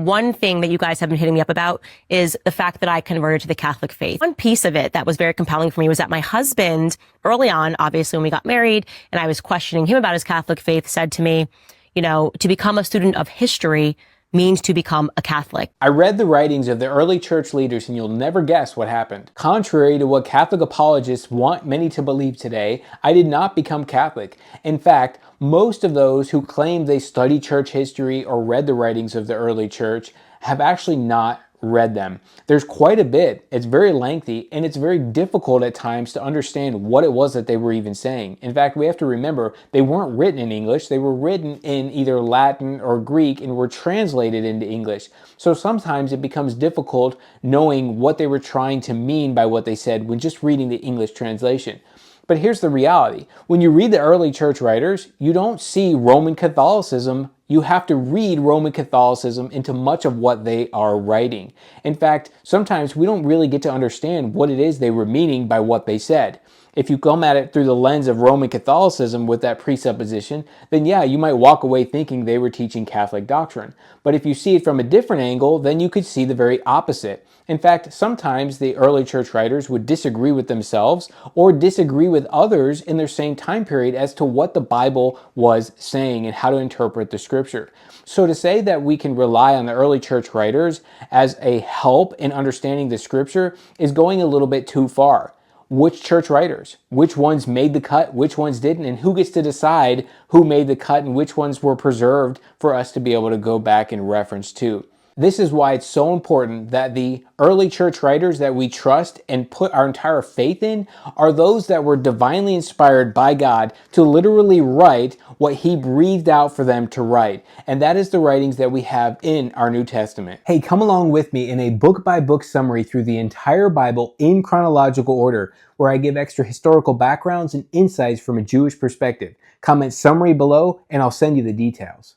One thing that you guys have been hitting me up about is the fact that I converted to the Catholic faith. One piece of it that was very compelling for me was that my husband, early on, obviously when we got married, and I was questioning him about his Catholic faith, said to me, to become a student of history means to become a Catholic. I read the writings of the early church leaders and you'll never guess what happened. Contrary to what Catholic apologists want many to believe today, I did not become Catholic. In fact, most of those who claim they study church history or read the writings of the early church have actually not read them. There's quite a bit. It's very lengthy and it's very difficult at times to understand what it was that they were even saying. In fact, we have to remember they weren't written in English. They were written in either Latin or Greek and were translated into English. So sometimes it becomes difficult knowing what they were trying to mean by what they said when just reading the English translation. But here's the reality. When you read the early church writers, you don't see Roman Catholicism. You have to read Roman Catholicism into much of what they are writing. In fact, sometimes we don't really get to understand what it is they were meaning by what they said. If you come at it through the lens of Roman Catholicism with that presupposition, then yeah, you might walk away thinking they were teaching Catholic doctrine. But if you see it from a different angle, then you could see the very opposite. In fact, sometimes the early church writers would disagree with themselves or disagree with others in their same time period as to what the Bible was saying and how to interpret the scripture. So to say that we can rely on the early church writers as a help in understanding the scripture is going a little bit too far. Which church writers? Which ones made the cut? Which ones didn't? And who gets to decide who made the cut and which ones were preserved for us to be able to go back and reference to? This is why it's so important that the early church writers that we trust and put our entire faith in are those that were divinely inspired by God to literally write what He breathed out for them to write. And that is the writings that we have in our New Testament. Hey, come along with me in a book-by-book summary through the entire Bible in chronological order, where I give extra historical backgrounds and insights from a Jewish perspective. Comment summary below and I'll send you the details.